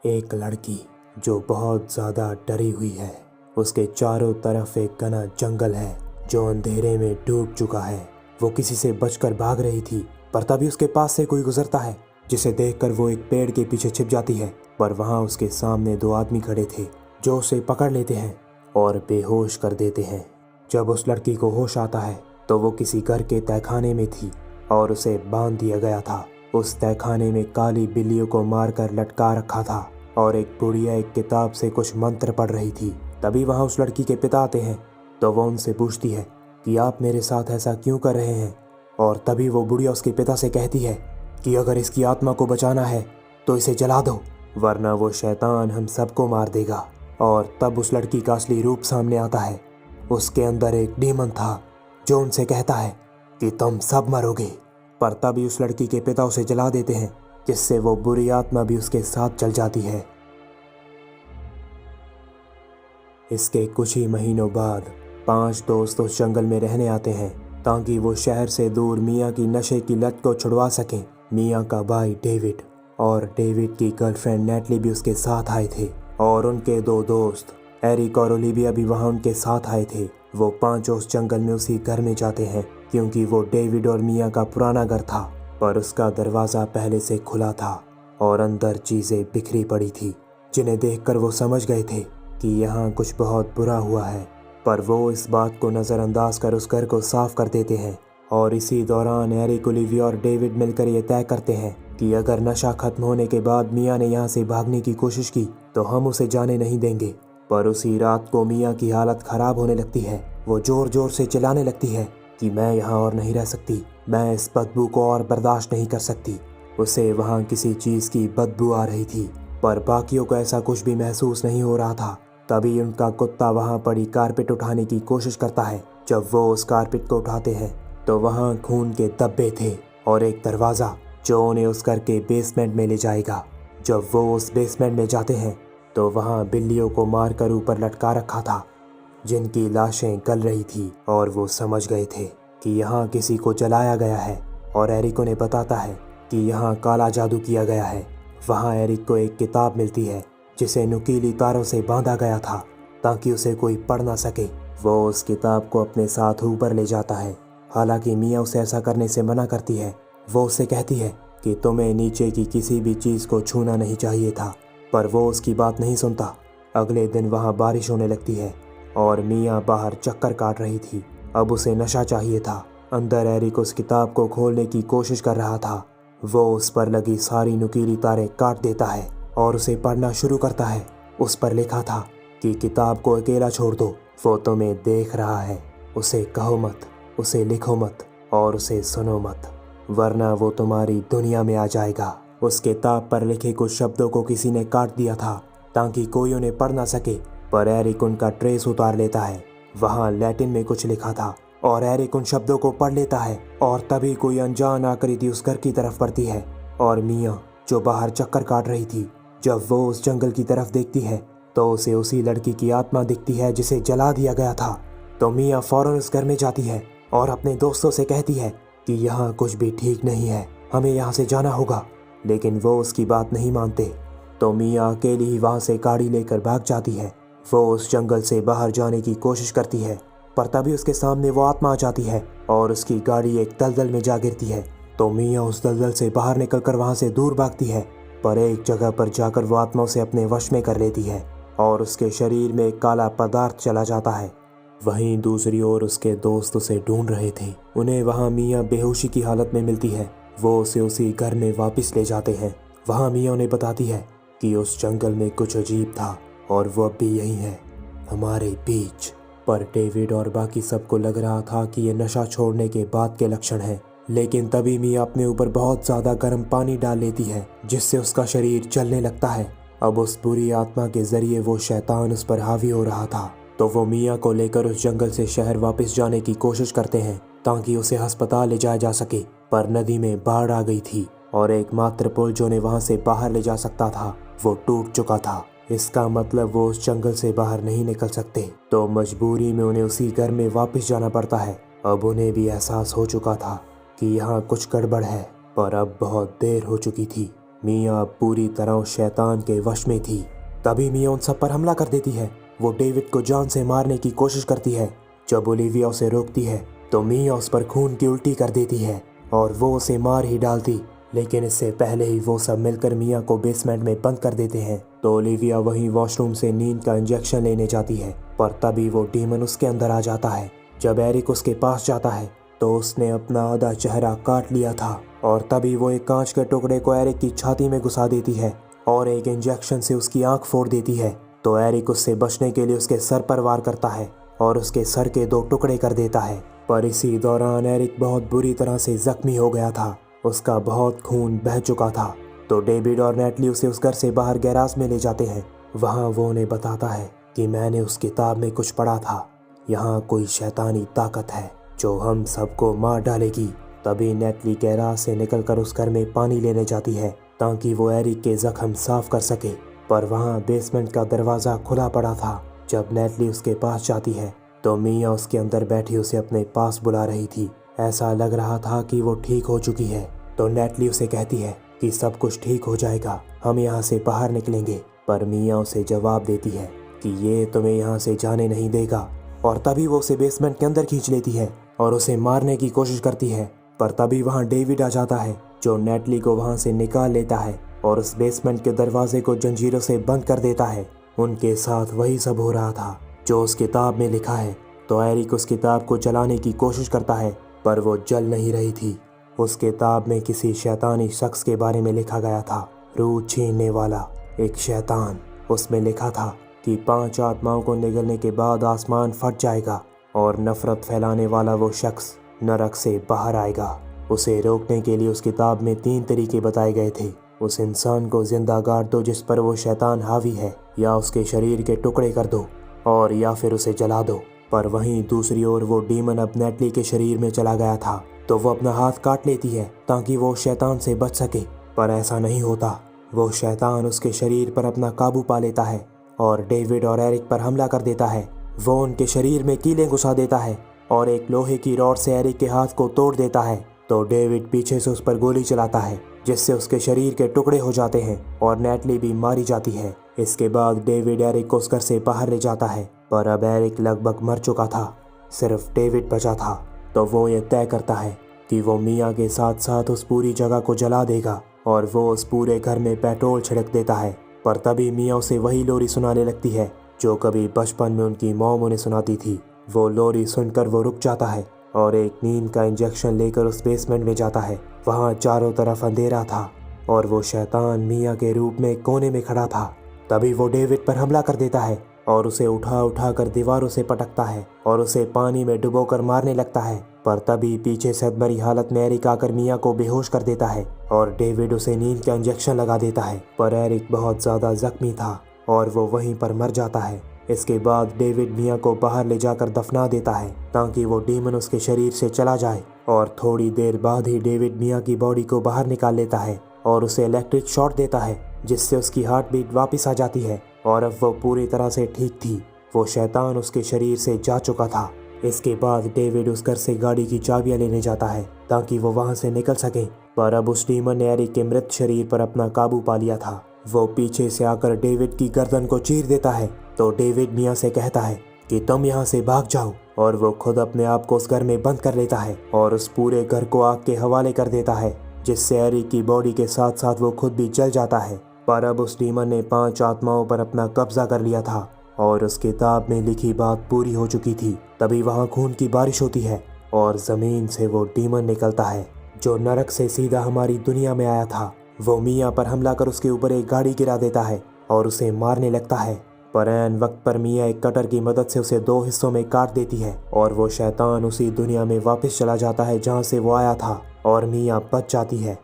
एक लड़की जो बहुत ज़्यादा डरी हुई है। उसके चारों तरफ एक घना जंगल है जो अंधेरे में डूब चुका है। वो किसी से बचकर भाग रही थी, पर तभी उसके पास से कोई गुजरता है, जिसे देखकर वो एक पेड़ के पीछे छिप जाती है। पर वहाँ उसके सामने दो आदमी खड़े थे जो उसे पकड़ लेते हैं और बेहोश कर देते हैं। जब उस लड़की को होश आता है तो वो किसी घर के तहखाने में थी और उसे बांध दिया गया था। उस तहखाने में काली बिल्लियों को मारकर लटका रखा था और एक बुढ़िया एक किताब से कुछ मंत्र पढ़ रही थी। तभी वहाँ उस लड़की के पिता आते हैं तो वो उनसे पूछती है कि आप मेरे साथ ऐसा क्यों कर रहे हैं। और तभी वो बुढ़िया उसके पिता से कहती है कि अगर इसकी आत्मा को बचाना है तो इसे जला दो, वरना वो शैतान हम सबको मार देगा। और तब उस लड़की का असली रूप सामने आता है। उसके अंदर एक डीमन था जो उनसे कहता है कि तुम सब मरोगे। पर तभी उस लड़की के पिता उसे जला देते हैं, जिससे वो बुरी आत्मा भी उसके साथ चल जाती है। इसके कुछ ही महीनों बाद 5 दोस्त उस जंगल में रहने आते हैं ताकि वो शहर से दूर मियाँ की नशे की लत को छुड़वा सकें। मियाँ का भाई डेविड और डेविड की गर्लफ्रेंड नेटली भी उसके साथ आए थे और उनके 2 दोस्त एरिक और ओलिविया भी वहाँ उनके साथ आए थे। वो 5 उस जंगल में उसी घर में जाते हैं क्योंकि वो डेविड और मियाँ का पुराना घर था, पर उसका दरवाज़ा पहले से खुला था और अंदर चीज़ें बिखरी पड़ी थी, जिन्हें देखकर वो समझ गए थे कि यहाँ कुछ बहुत बुरा हुआ है। पर वो इस बात को नज़रअंदाज कर उस घर को साफ कर देते हैं। और इसी दौरान एरिक, ओलिविया और डेविड मिलकर ये तय करते हैं कि अगर नशा खत्म होने के बाद मियाँ ने यहाँ से भागने की कोशिश की तो हम उसे जाने नहीं देंगे। पर उसी रात को मियाँ की हालत ख़राब होने लगती है। वो ज़ोर ज़ोर से चिल्लाने लगती है कि मैं यहाँ और नहीं रह सकती, मैं इस बदबू को और बर्दाश्त नहीं कर सकती। उसे वहाँ किसी चीज़ की बदबू आ रही थी, पर बाकियों को ऐसा कुछ भी महसूस नहीं हो रहा था। तभी उनका कुत्ता वहाँ पड़ी कारपेट उठाने की कोशिश करता है। जब वो उस कारपेट को उठाते हैं तो वहाँ खून के धब्बे थे और एक दरवाज़ा जो उन्हें उस घर के बेसमेंट में ले जाएगा। जब वो उस बेसमेंट में जाते हैं तो वहाँ बिल्लियों को मारकर ऊपर लटका रखा था, जिनकी लाशें गल रही थी। और वो समझ गए थे कि यहाँ किसी को जलाया गया है। और एरिक उन्हें बताता है कि यहाँ काला जादू किया गया है। वहाँ एरिक को एक किताब मिलती है जिसे नुकीली तारों से बांधा गया था ताकि उसे कोई पढ़ ना सके। वो उस किताब को अपने साथ ऊपर ले जाता है। हालांकि मियाँ उसे ऐसा करने से मना करती है। वो उससे कहती है कि तुम्हें नीचे की किसी भी चीज़ को छूना नहीं चाहिए था, पर वो उसकी बात नहीं सुनता। अगले दिन वहाँ बारिश होने लगती है और मियाँ बाहर चक्कर काट रही थी। अब उसे नशा चाहिए था। अंदर एरिक उस किताब को खोलने की कोशिश कर रहा था। वो उस पर लगी सारी नुकीली तारें काट देता है और उसे पढ़ना शुरू करता है। उस पर लिखा था कि किताब को अकेला छोड़ दो, वो तुम्हें देख रहा है। उसे कहो मत, उसे लिखो मत और उसे सुनो मत, वरना वो तुम्हारी दुनिया में आ जाएगा। उस किताब पर लिखे कुछ शब्दों को किसी ने काट दिया था ताकि कोई उन्हें पढ़ ना सके, पर एरिक उनका ट्रेस उतार लेता है। वहाँ लैटिन में कुछ लिखा था और एरिक उन शब्दों को पढ़ लेता है। और तभी कोई अनजान आकृति उस घर की तरफ बढ़ती है और मियाँ जो बाहर चक्कर काट रही थी, जब वो उस जंगल की तरफ देखती है तो उसे उसी लड़की की आत्मा दिखती है जिसे जला दिया गया था। तो मियाँ फौरन उस घर में जाती है और अपने दोस्तों से कहती है कि यहाँ कुछ भी ठीक नहीं है, हमें यहाँ से जाना होगा। लेकिन वो उसकी बात नहीं मानते। तो मियाँ अकेली ही वहाँ से गाड़ी लेकर भाग जाती है। वो उस जंगल से बाहर जाने की कोशिश करती है, पर तभी उसके सामने वो आत्मा आ जाती है और उसकी गाड़ी एक दलदल में जा गिरती है। तो मियाँ उस दलदल से बाहर निकलकर वहाँ से दूर भागती है, पर एक जगह पर जाकर वो आत्मा उसे अपने वश में कर लेती है और उसके शरीर में एक काला पदार्थ चला जाता है। वहीं दूसरी ओर उसके दोस्त उसे ढूंढ रहे थे। उन्हें वहाँ मियाँ बेहोशी की हालत में मिलती है। वो उसे उसी घर में वापस ले जाते हैं। वहाँ मियाँ उन्हें बताती है कि उस जंगल में कुछ अजीब था और वो अब भी यहीं है, हमारे बीच। पर डेविड और बाकी सबको लग रहा था कि ये नशा छोड़ने के बाद के लक्षण हैं। लेकिन तभी मियाँ अपने ऊपर बहुत ज़्यादा गर्म पानी डाल लेती है, जिससे उसका शरीर जलने लगता है। अब उस बुरी आत्मा के जरिए वो शैतान उस पर हावी हो रहा था। तो वो मियाँ को लेकर उस जंगल से शहर वापस जाने की कोशिश करते हैं ताकि उसे अस्पताल ले जाया जा सके। पर नदी में बाढ़ आ गई थी और एकमात्र पुल जो उन्हें वहाँ से बाहर ले जा सकता था वो टूट चुका था। इसका मतलब वो उस जंगल से बाहर नहीं निकल सकते। तो मजबूरी में उन्हें उसी घर में वापस जाना पड़ता है। अब उन्हें भी एहसास हो चुका था कि यहाँ कुछ गड़बड़ है, पर अब बहुत देर हो चुकी थी। मिया अब पूरी तरह उस शैतान के वश में थी। तभी मिया उन सब पर हमला कर देती है। वो डेविड को जान से मारने की कोशिश करती है। जब ओलिविया उसे रोकती है तो मिया उस पर खून की उल्टी कर देती है और वो उसे मार ही डालती। लेकिन इससे पहले ही वो सब मिलकर मिया को बेसमेंट में बंद कर देते हैं। तो ओलिविया वहीं वॉशरूम से नींद का इंजेक्शन लेने जाती है, पर तभी वो डीमन उसके अंदर आ जाता है। जब एरिक उसके पास जाता है तो उसने अपना आधा चेहरा काट लिया था और तभी वो एक कांच के टुकड़े को एरिक की छाती में घुसा देती है और एक इंजेक्शन से उसकी आंख फोड़ देती है। तो एरिक उससे बचने के लिए उसके सर पर वार करता है और उसके सर के 2 टुकड़े कर देता है। पर इसी दौरान एरिक बहुत बुरी तरह से जख्मी हो गया था। उसका बहुत खून बह चुका था। तो डेविड और नेटली उसे उस घर से बाहर गैराज में ले जाते हैं। वहाँ वो उन्हें बताता है कि मैंने उस किताब में कुछ पढ़ा था, यहाँ कोई शैतानी ताकत है जो हम सबको मार डालेगी। तभी नेटली गैराज से निकलकर उस घर में पानी लेने जाती है ताकि वो एरिक के जख्म साफ कर सके। पर वहाँ बेसमेंट का दरवाज़ा खुला पड़ा था। जब नेटली उसके पास जाती है तो मिया उसके अंदर बैठी उसे अपने पास बुला रही थी। ऐसा लग रहा था कि वो ठीक हो चुकी है। तो नेटली उसे कहती है कि सब कुछ ठीक हो जाएगा, हम यहाँ से बाहर निकलेंगे। पर मिया उसे जवाब देती है कि ये तुम्हें यहाँ से जाने नहीं देगा। और तभी वो उसे बेसमेंट के अंदर खींच लेती है और उसे मारने की कोशिश करती है। पर तभी वहाँ डेविड आ जाता है जो नेटली को वहाँ से निकाल लेता है और उस बेसमेंट के दरवाजे को जंजीरों से बंद कर देता है। उनके साथ वही सब हो रहा था जो उस किताब में लिखा है। तो एरिक उस किताब को जलाने की कोशिश करता है पर वो जल नहीं रही थी। उस किताब में किसी शैतानी शख्स के बारे में लिखा गया था, रूह छीनने वाला एक शैतान। उसमें लिखा था कि 5 आत्माओं को निगलने के बाद आसमान फट जाएगा और नफरत फैलाने वाला वो शख्स नरक से बाहर आएगा। उसे रोकने के लिए उस किताब में 3 तरीके बताए गए थे। उस इंसान को जिंदा गाड़ दो जिस पर वो शैतान हावी है, या उसके शरीर के टुकड़े कर दो, और या फिर उसे जला दो। पर वहीं दूसरी ओर वो डीमन अब नेटली के शरीर में चला गया था तो वो अपना हाथ काट लेती है ताकि वो शैतान से बच सके। पर ऐसा नहीं होता। वो शैतान उसके शरीर पर अपना काबू पा लेता है और डेविड और एरिक पर हमला कर देता है। वो उनके शरीर में कीलें घुसा देता है और एक लोहे की रॉड से एरिक के हाथ को तोड़ देता है। तो डेविड पीछे से उस पर गोली चलाता है जिससे उसके शरीर के टुकड़े हो जाते हैं और नेटली भी मारी जाती है। इसके बाद डेविड एरिक को उस घर से बाहर ले जाता है, पर अब एरिक लगभग मर चुका था, सिर्फ डेविड बचा था। तो वो ये तय करता है कि वो मिया के साथ साथ उस पूरी जगह को जला देगा और वो उस पूरे घर में पेट्रोल छिड़क देता है। पर तभी मिया उसे वही लोरी सुनाने लगती है जो कभी बचपन में उनकी मॉम उन्हें सुनाती थी। वो लोरी सुनकर वो रुक जाता है और एक नींद का इंजेक्शन लेकर उस बेसमेंट में जाता है। वहाँ चारों तरफ अंधेरा था और वो शैतान मिया के रूप में कोने में खड़ा था। तभी वो डेविड पर हमला कर देता है और उसे उठा कर दीवारों से पटकता है और उसे पानी में डुबोकर मारने लगता है। पर तभी पीछे से अधमरी हालत में एरिक आकर मिया को बेहोश कर देता है और डेविड उसे नींद का इंजेक्शन लगा देता है। पर एरिक बहुत ज़्यादा जख्मी था और वो वहीं पर मर जाता है। इसके बाद डेविड मिया को बाहर ले जाकर दफना देता है ताकि वो डीमन उसके शरीर से चला जाए। और थोड़ी देर बाद ही डेविड मिया की बॉडी को बाहर निकाल लेता है और उसे इलेक्ट्रिक शॉट देता है जिससे उसकी हार्ट बीट वापस आ जाती है और अब वो पूरी तरह से ठीक थी। वो शैतान उसके शरीर से जा चुका था। इसके बाद डेविड उस घर से गाड़ी की चाबियां लेने जाता है ताकि वो वहां से निकल सके। पर अब उस डीमन ने एरिक के मृत शरीर पर अपना काबू पा लिया था। वो पीछे से आकर डेविड की गर्दन को चीर देता है। तो डेविड मिया से कहता है कि तुम यहाँ से भाग जाओ, और वो खुद अपने आप को उस घर में बंद कर लेता है और उस पूरे घर को आग के हवाले कर देता है जिससे एरिक की बॉडी के साथ साथ वो खुद भी जल जाता है। पर अब उस डीमन ने 5 आत्माओं पर अपना कब्जा कर लिया था और उस किताब में लिखी बात पूरी हो चुकी थी। तभी वहाँ खून की बारिश होती है और ज़मीन से वो डीमन निकलता है जो नरक से सीधा हमारी दुनिया में आया था। वो मिया पर हमला कर उसके ऊपर एक गाड़ी गिरा देता है और उसे मारने लगता है। पर ऐन वक्त पर मिया एक कटर की मदद से उसे 2 हिस्सों में काट देती है और वो शैतान उसी दुनिया में वापस चला जाता है जहाँ से वो आया था और मिया बच जाती है।